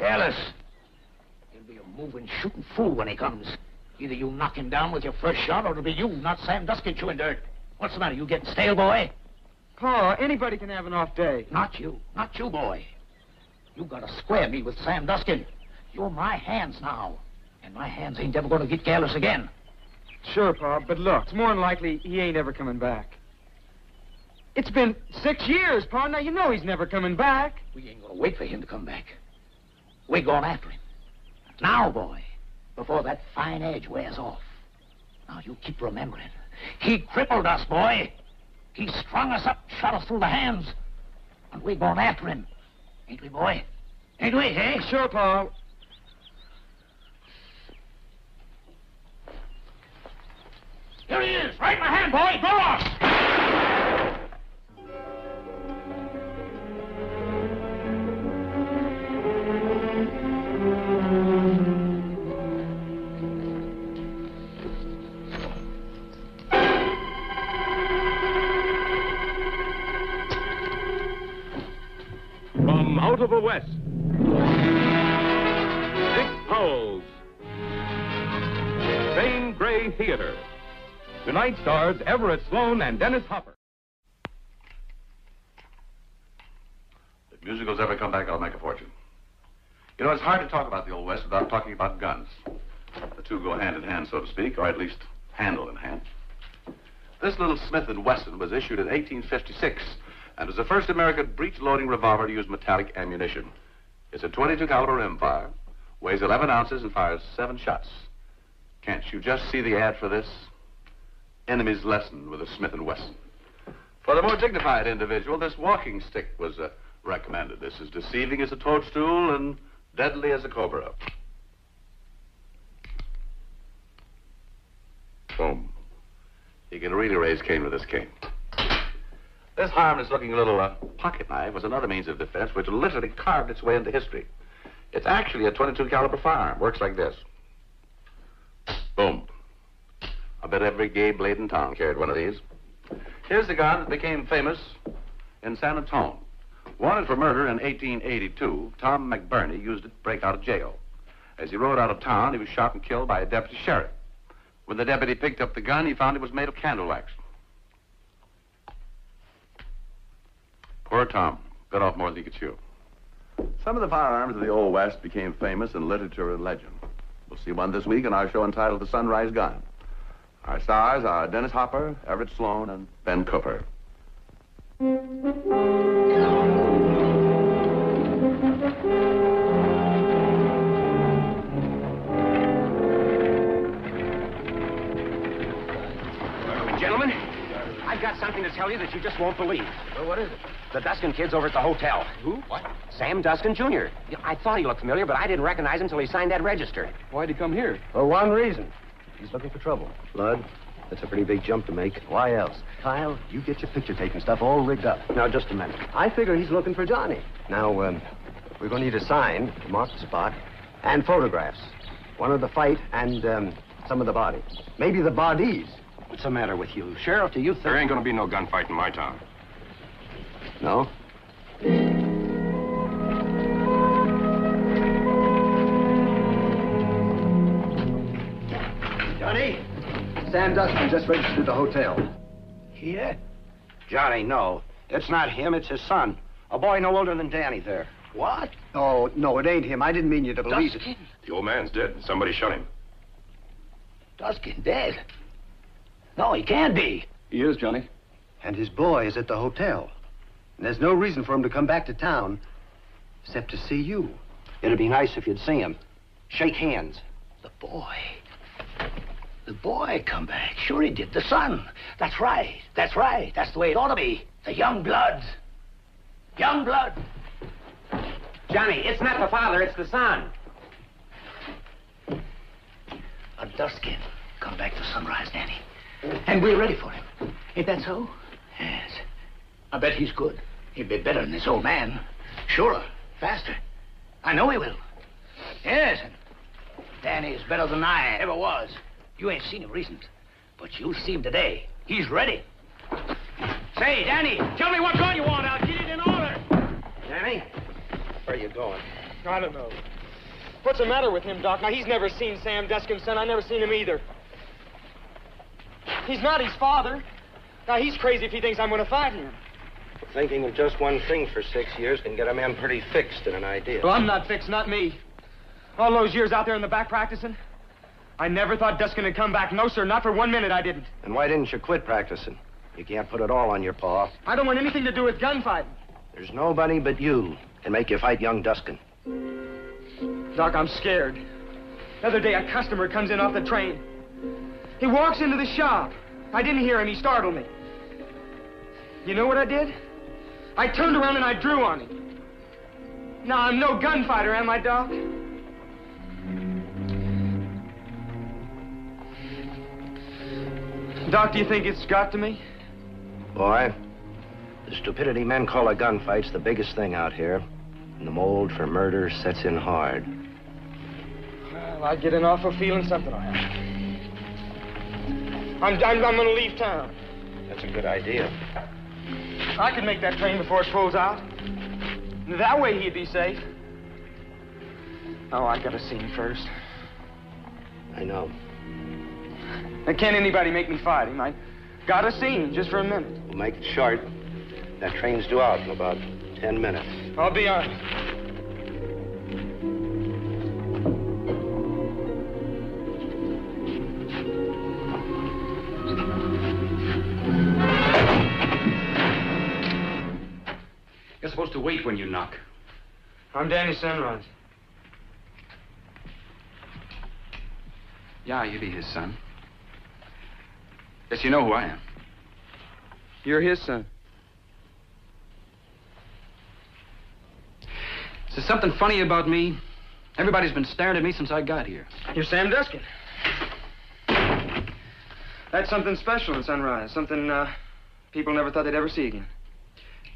careless. He'll be a moving, shooting fool when he comes. Either you knock him down with your first shot, or it'll be you, not Sam Duskin, chewing dirt. What's the matter? You getting stale, boy? Pa, anybody can have an off day. Not you, boy. You gotta square me with Sam Duskin. You're my hands now, and my hands ain't ever gonna get careless again. Sure, Pa, but look, it's more than likely he ain't ever coming back. It's been 6 years, Pa. Now you know he's never coming back. We ain't gonna wait for him to come back. We're going after him. Now, boy, before that fine edge wears off. Now, you keep remembering. He crippled us, boy. He strung us up, shot us through the hands. And we're going after him. Ain't we, boy? Ain't we, eh? Sure, Pa. Here he is, right in my hand, boy. Go on! From out of the West, Dick Powell's Zane Grey Theater. Tonight stars Everett Sloan and Dennis Hopper. If musicals ever come back, I'll make a fortune. You know, it's hard to talk about the Old West without talking about guns. The two go hand in hand, so to speak, or at least handle in hand. This little Smith & Wesson was issued in 1856 and was the first American breech-loading revolver to use metallic ammunition. It's a .22 caliber rimfire, weighs 11 ounces, and fires 7 shots. Can't you just see the ad for this? Enemy's lesson with a Smith & Wesson. For the more dignified individual, this walking stick was recommended. This is deceiving as a toadstool and deadly as a cobra. Boom. You can really raise Cain with this cane. This harmless-looking little pocket knife was another means of defense which literally carved its way into history. It's actually a .22 caliber firearm. Works like this. Boom. I bet every gay blade in town carried one of these. Here's the gun that became famous in San Antonio. Wanted for murder in 1882, Tom McBurney used it to break out of jail. As he rode out of town, he was shot and killed by a deputy sheriff. When the deputy picked up the gun, he found it was made of candle wax. Poor Tom. Got off more than he could chew. Some of the firearms of the Old West became famous in literature and legend. We'll see one this week in our show entitled The Sunrise Gun. Our stars are Dennis Hopper, Everett Sloan, and Ben Cooper. Gentlemen, I've got something to tell you that you just won't believe. Well, what is it? The Duskin kid's over at the hotel. Who? What? Sam Duskin, Jr. I thought he looked familiar, but I didn't recognize him until he signed that register. Why'd he come here? For one reason. He's looking for trouble. Blood, that's a pretty big jump to make. Why else? Kyle, you get your picture-taking stuff all rigged up. Now, just a minute. I figure he's looking for Johnny. Now, we're going to need a sign to mark the spot and photographs. One of the fight and some of the body. Maybe the bodies. What's the matter with you? Sheriff, do you think... There ain't gonna be no gunfight in my town. No? Johnny, Sam Dustin just registered the hotel. Here? Johnny, no. It's not him, it's his son. A boy no older than Danny there. What? Oh, no, it ain't him. I didn't mean you to believe Duskin? it. The old man's dead. Somebody shot him. Duskin dead? No, he can't be. He is, Johnny. And his boy is at the hotel. And there's no reason for him to come back to town except to see you. It'd be nice if you'd see him. Shake hands. The boy. The boy come back. Sure he did. The son. That's right. That's right. That's the way it ought to be. The young blood. Young blood. Johnny, it's not the father, it's the son. A Duskin come back to Sunrise, Danny. And we're ready for him. Ain't that so? Yes. I bet he's good. He'll be better than this old man. Surer. Faster. I know he will. Yes. Danny's better than I ever was. You ain't seen him recent. But you'll see him today. He's ready. Say, Danny, tell me what gun you want. I'll get it in order. Danny, where are you going? I don't know. What's the matter with him, Doc? Now, he's never seen Sam Duskin's son. I never seen him either. He's not his father. Now, he's crazy if he thinks I'm going to fight him. Thinking of just one thing for 6 years can get a man pretty fixed in an idea. Well, I'm not fixed, not me. All those years out there in the back practicing, I never thought Duskin would come back. No, sir, not for 1 minute I didn't. And why didn't you quit practicing? You can't put it all on your pa. I don't want anything to do with gunfighting. There's nobody but you can make you fight young Duskin. Doc, I'm scared. The other day, a customer comes in off the train. He walks into the shop. I didn't hear him. He startled me. You know what I did? I turned around and I drew on him. Now, I'm no gunfighter, am I, Doc? Doc, do you think it's got to me? Boy, the stupidity men call a gunfight's the biggest thing out here. And the mold for murder sets in hard. Well, I get an awful feeling something will happen. I'm going to leave town. That's a good idea. I could make that train before it pulls out. That way he'd be safe. Oh, I gotta see him first. I know. And can't anybody make me fight him? I gotta see him just for a minute. We'll make it short. That train's due out in about 10 minutes. I'll be on it. You're supposed to wait when you knock. I'm Danny Sunrise. Yeah, you be his son. Guess you know who I am. You're his son. Is there something funny about me? Everybody's been staring at me since I got here. You're Sam Duskin. That's something special in Sunrise. Something people never thought they'd ever see again.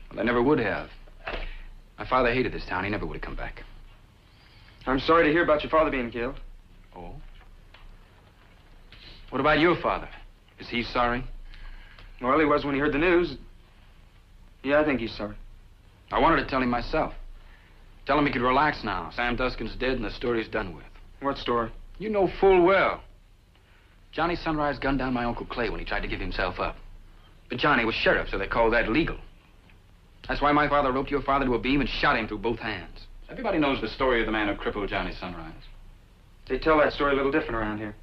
Well, they never would have. My father hated this town. He never would have come back. I'm sorry to hear about your father being killed. Oh? What about your father? Is he sorry? Well, he was when he heard the news. Yeah, I think he's sorry. I wanted to tell him myself. Tell him he could relax now. Sam Duskin's dead and the story's done with. What story? You know full well. Johnny Sunrise gunned down my Uncle Clay when he tried to give himself up. But Johnny was sheriff, so they called that legal. That's why my father roped your father to a beam and shot him through both hands. Everybody knows the story of the man who crippled Johnny Sunrise. They tell that story a little different around here.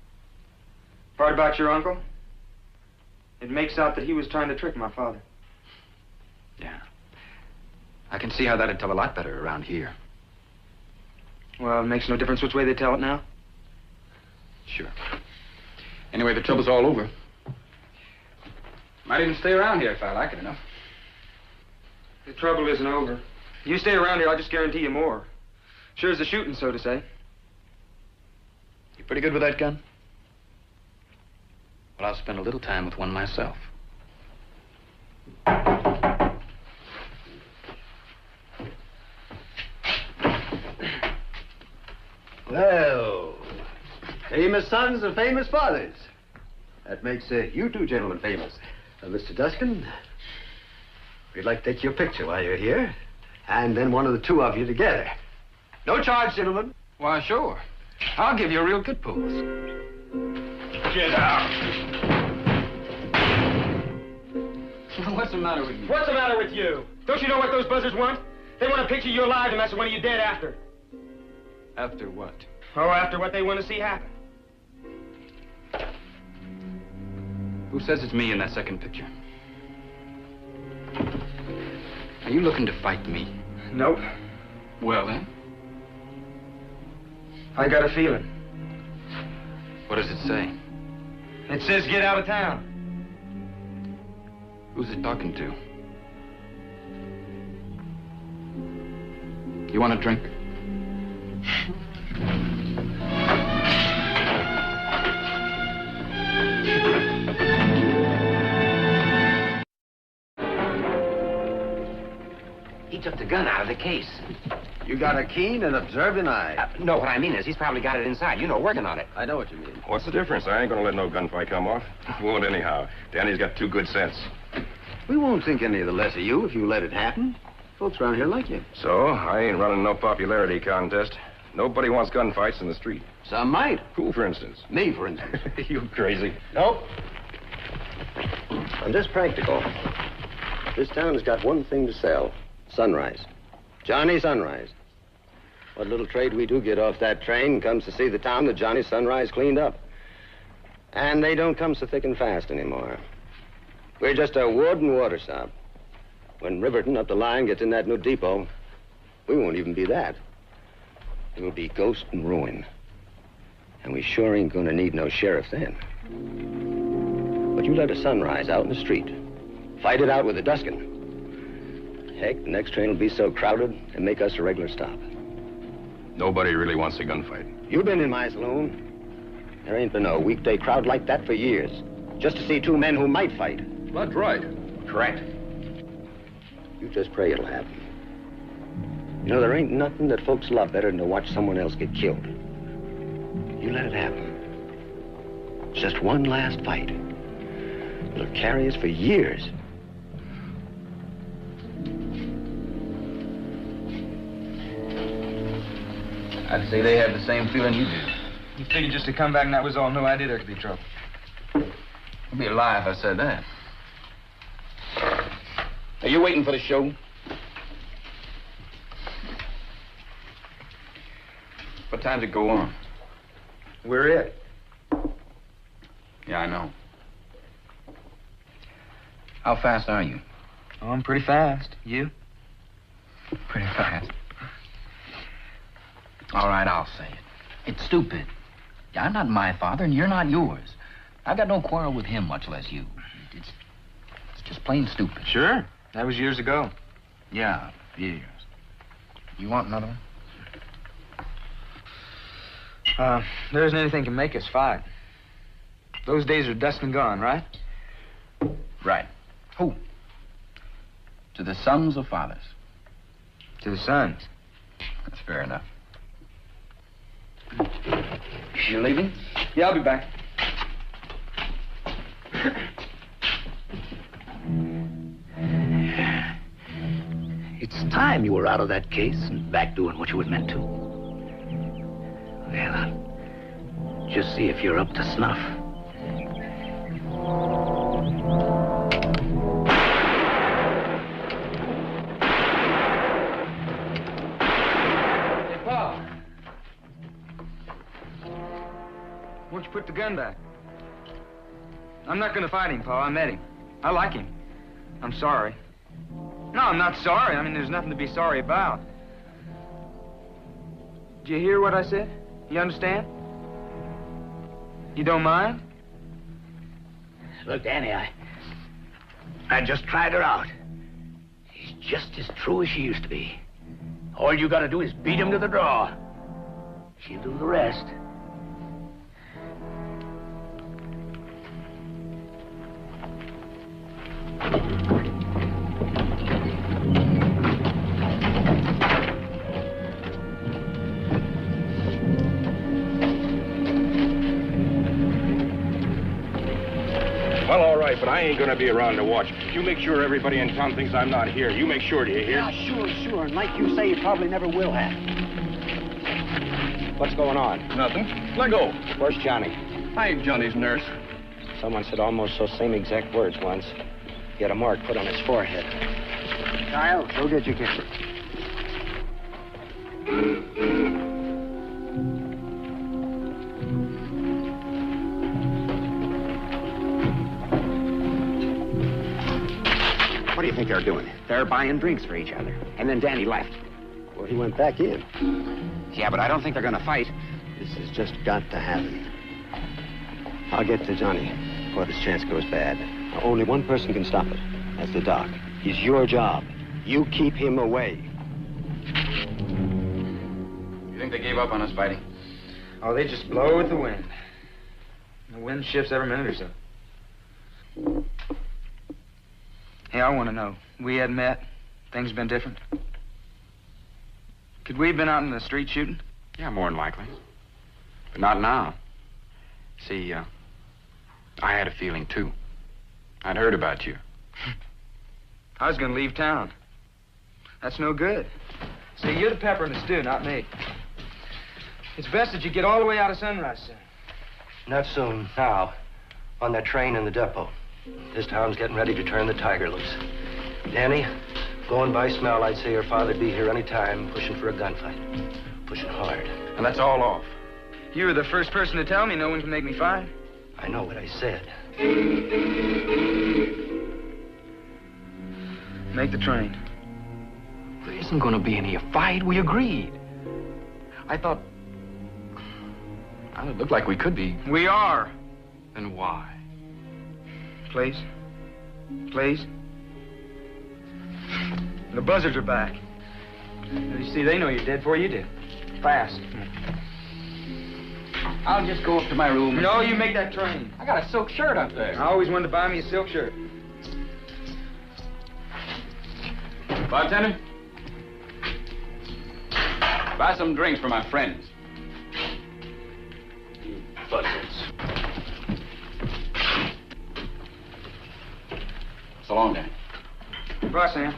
Part about your uncle, it makes out that he was trying to trick my father. Yeah. I can see how that'd tell a lot better around here. Well, it makes no difference which way they tell it now. Sure. Anyway, the trouble's all over. Might even stay around here if I like it enough. The trouble isn't over. You stay around here, I'll just guarantee you more. Sure as the shooting, so to say. You pretty good with that gun? Well, I'll spend a little time with one myself. Well, famous sons of famous fathers. That makes you two gentlemen famous. Mr. Duskin, we'd like to take your picture while you're here, and then one of the two of you together. No charge, gentlemen. Why, sure. I'll give you a real good pose. Get out. What's the matter with you? What's the matter with you? Don't you know what those buzzers want? They want a picture of you alive and that's one of you dead after. After what? Oh, after what they want to see happen. Who says it's me in that second picture? Are you looking to fight me? Nope. Well, then? I got a feeling. What does it say? It says get out of town. Who's it talking to? You want a drink? He took the gun out of the case. You got a keen and observing eye. No, what I mean is he's probably got it inside. You know, working on it. I know what you mean. What's the difference? I ain't gonna let no gunfight come off. Won't anyhow. Danny's got too good sense. We won't think any of the less of you if you let it happen. Folks around here like you. So, I ain't running no popularity contest. Nobody wants gunfights in the street. Some might. Who, for instance? Me, for instance. You crazy. Nope. I'm just practical. This town has got one thing to sell. Sunrise. Johnny Sunrise. What little trade we do get off that train comes to see the town that Johnny Sunrise cleaned up. And they don't come so thick and fast anymore. We're just a wood and water stop. When Riverton up the line gets in that new depot, we won't even be that. It will be ghost and ruin. And we sure ain't gonna need no sheriff then. But you let a Sunrise out in the street. Fight it out with a Duskin. Heck, the next train will be so crowded, it'll make us a regular stop. Nobody really wants a gunfight. You've been in my saloon. There ain't been a weekday crowd like that for years. Just to see two men who might fight. That's right. Correct. You just pray it'll happen. You know, there ain't nothing that folks love better than to watch someone else get killed. You let it happen. It's just one last fight. It'll carry us for years. I'd say they have the same feeling you do. You figured just to come back and that was all? No idea there could be trouble. It'd be a lie if I said that. Are you waiting for the show? What time's it go on? We're it. Yeah, I know. How fast are you? Oh, I'm pretty fast. You? Pretty fast. All right, I'll say it. It's stupid. I'm not my father, and you're not yours. I've got no quarrel with him, much less you. It's just plain stupid. Sure. That was years ago. Yeah, years. You want another one? There isn't anything can make us fight. Those days are dust and gone, right? Right. Who? To the sons or fathers? To the sons. That's fair enough. You leaving? Yeah, I'll be back. It's time you were out of that case and back doing what you were meant to. Well, I'll just see if you're up to snuff. Hey, Pa. Won't you put the gun back? I'm not gonna fight him, Pa. I met him. I like him. I'm sorry. No, I'm not sorry. I mean, there's nothing to be sorry about. Did you hear what I said? You understand? You don't mind? Look, Danny, I just tried her out. She's just as true as she used to be. All you gotta do is beat him to the draw. She'll do the rest. Well, all right, but I ain't gonna be around to watch. You make sure everybody in town thinks I'm not here. You make sure, do you hear? Yeah, sure. And like you say, you probably never will have. What's going on? Nothing. Let go. Where's Johnny? I ain't Johnny's nurse. Someone said almost those same exact words once. He had a mark put on his forehead. Kyle, go get your camera. What do you think they're doing? They're buying drinks for each other. And then Danny left. Well, he went back in. Yeah, but I don't think they're gonna fight. This has just got to happen. I'll get to Johnny before this chance goes bad. Now, only one person can stop it. That's the doc. He's your job. You keep him away. You think they gave up on us fighting? Oh, they just blow with the wind. The wind shifts every minute or so. Hey, I want to know. We had met. Things been different. Could we have been out in the street shooting? Yeah, more than likely. But not now. See, I had a feeling, too. I'd heard about you. I was going to leave town. That's no good. See, you're the pepper in the stew, not me. It's best that you get all the way out of Sunrise soon. Not soon, now. On that train in the depot. This town's getting ready to turn the tiger loose. Danny, going by smell, I'd say your father'd be here any time, pushing for a gunfight. Pushing hard. And that's all off. You were the first person to tell me no one can make me fight. I know what I said. Make the train. There isn't going to be any fight. We agreed. I thought... Well, it looked like we could be. We are. Then why? Please. Please. The buzzards are back. You see, they know you're dead before you did. Fast. I'll just go up to my room. No, you make that train. I got a silk shirt up there. I always wanted to buy me a silk shirt. Bartender? Buy some drinks for my friends. You buzzards. So long, Dan. Bye, Sam.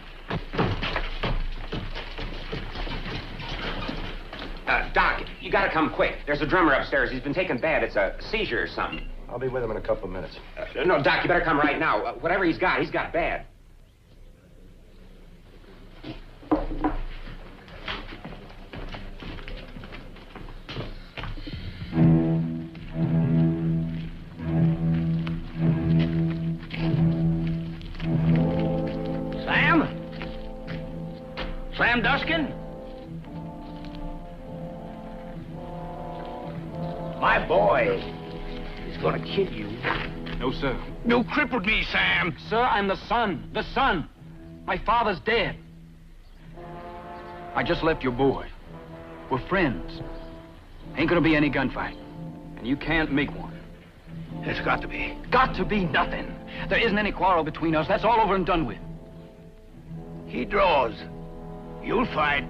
Doc, you gotta come quick. There's a drummer upstairs. He's been taken bad. It's a seizure or something. I'll be with him in a couple of minutes. No, Doc, you better come right now. Whatever he's got bad. Sam Duskin? My boy is gonna kill you. No, sir. You crippled me, Sam. Sir, I'm the son. The son. My father's dead. I just left your boy. We're friends. Ain't gonna be any gunfight. And you can't make one. It's got to be. Got to be nothing. There isn't any quarrel between us. That's all over and done with. He draws. You'll fight.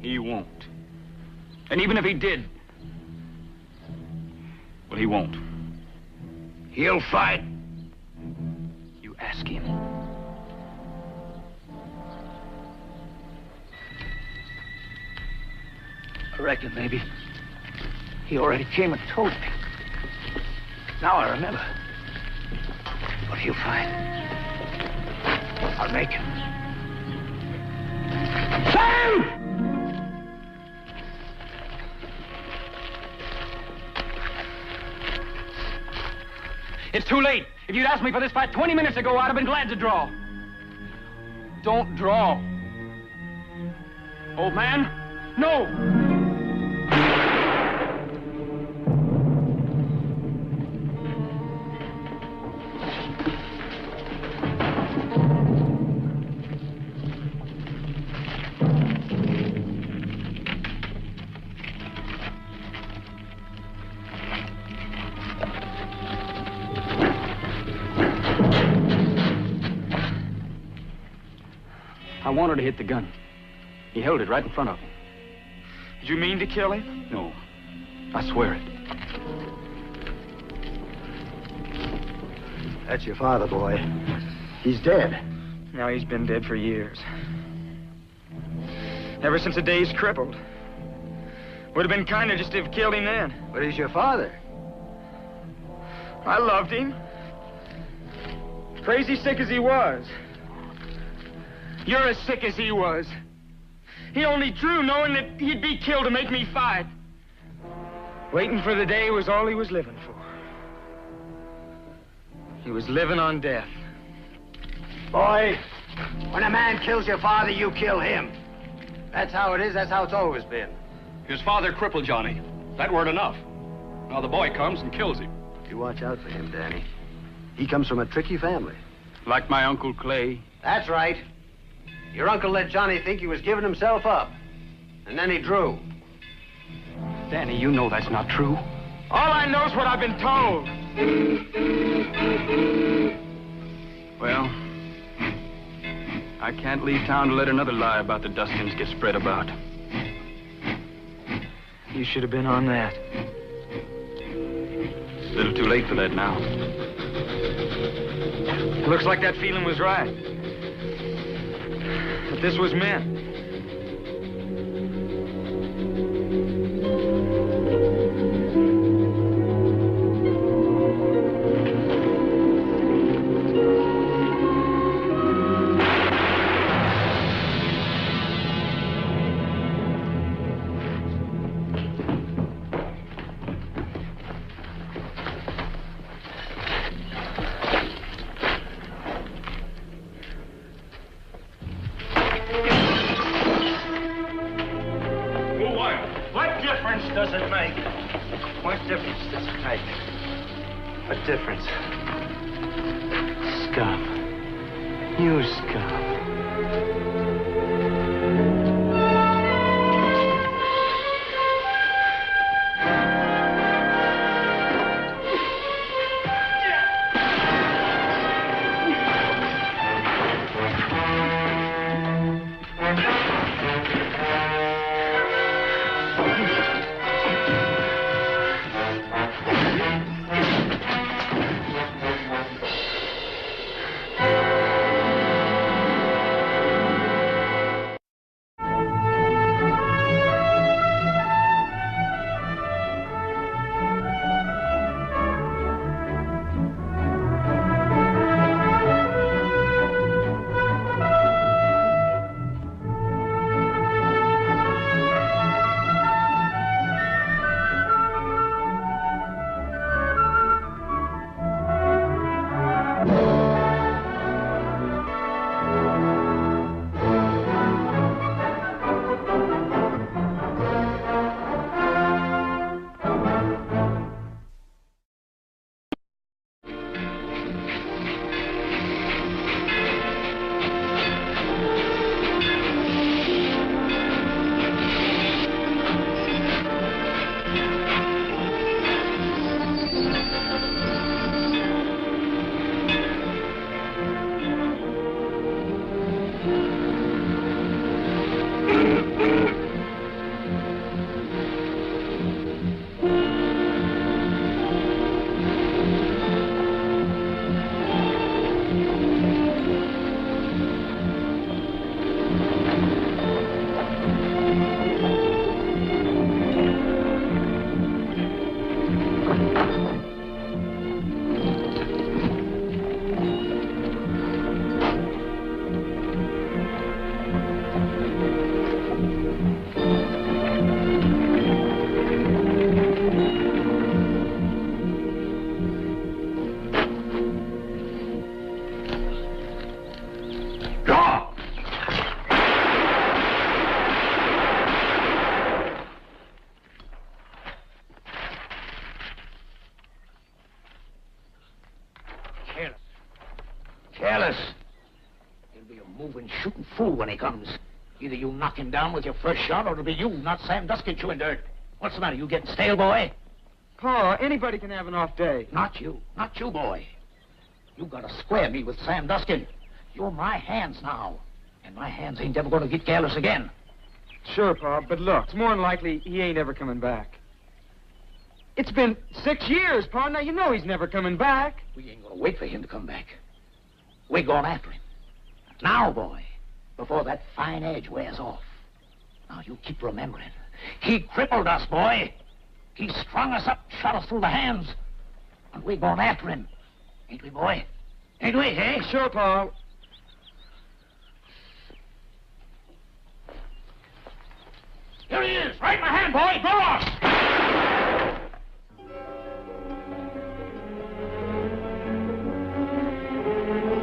He won't. And even if he did, well, he won't. He'll fight. You ask him. I reckon maybe he already came and told me. Now I remember. But he'll fight. I'll make him. Sam! It's too late. If you'd asked me for this fight 20 minutes ago, I'd have been glad to draw. Don't draw. Old man, no! I wanted to hit the gun. He held it right in front of him. Did you mean to kill him? No. I swear it. That's your father, boy. He's dead. No, he's been dead for years. Ever since the day he's crippled. Would have been kinder just to have killed him then. But he's your father. I loved him. Crazy sick as he was. You're as sick as he was. He only drew knowing that he'd be killed to make me fight. Waiting for the day was all he was living for. He was living on death. Boy, when a man kills your father, you kill him. That's how it is. That's how it's always been. His father crippled Johnny. That weren't enough. Now the boy comes and kills him. You watch out for him, Danny. He comes from a tricky family. Like my Uncle Clay. That's right. Your uncle let Johnny think he was giving himself up. And then he drew. Danny, you know that's not true. All I know is what I've been told. Well, I can't leave town to let another lie about the Duskins get spread about. You should have been on that. It's a little too late for that now. Looks like that feeling was right. that this was meant. Does it make? What difference does it make? What difference? Scum. You scum. Careless. He'll be a moving, shooting fool when he comes. Either you knock him down with your first shot, or it'll be you, not Sam Duskin, chewing dirt. What's the matter? You getting stale, boy? Pa, anybody can have an off day. Not you, boy. You gotta square me with Sam Duskin. You're my hands now, and my hands ain't ever gonna get careless again. Sure, Pa, but look, it's more than likely he ain't ever coming back. It's been 6 years, Pa. Now you know he's never coming back. We ain't gonna wait for him to come back. We're going after him. Now, boy, before that fine edge wears off. Now, you keep remembering. He crippled us, boy. He strung us up, shot us through the hands. And we're going after him. Ain't we, boy? Ain't we, eh? Sure, Pa. Here he is, right in my hand, boy. Go on!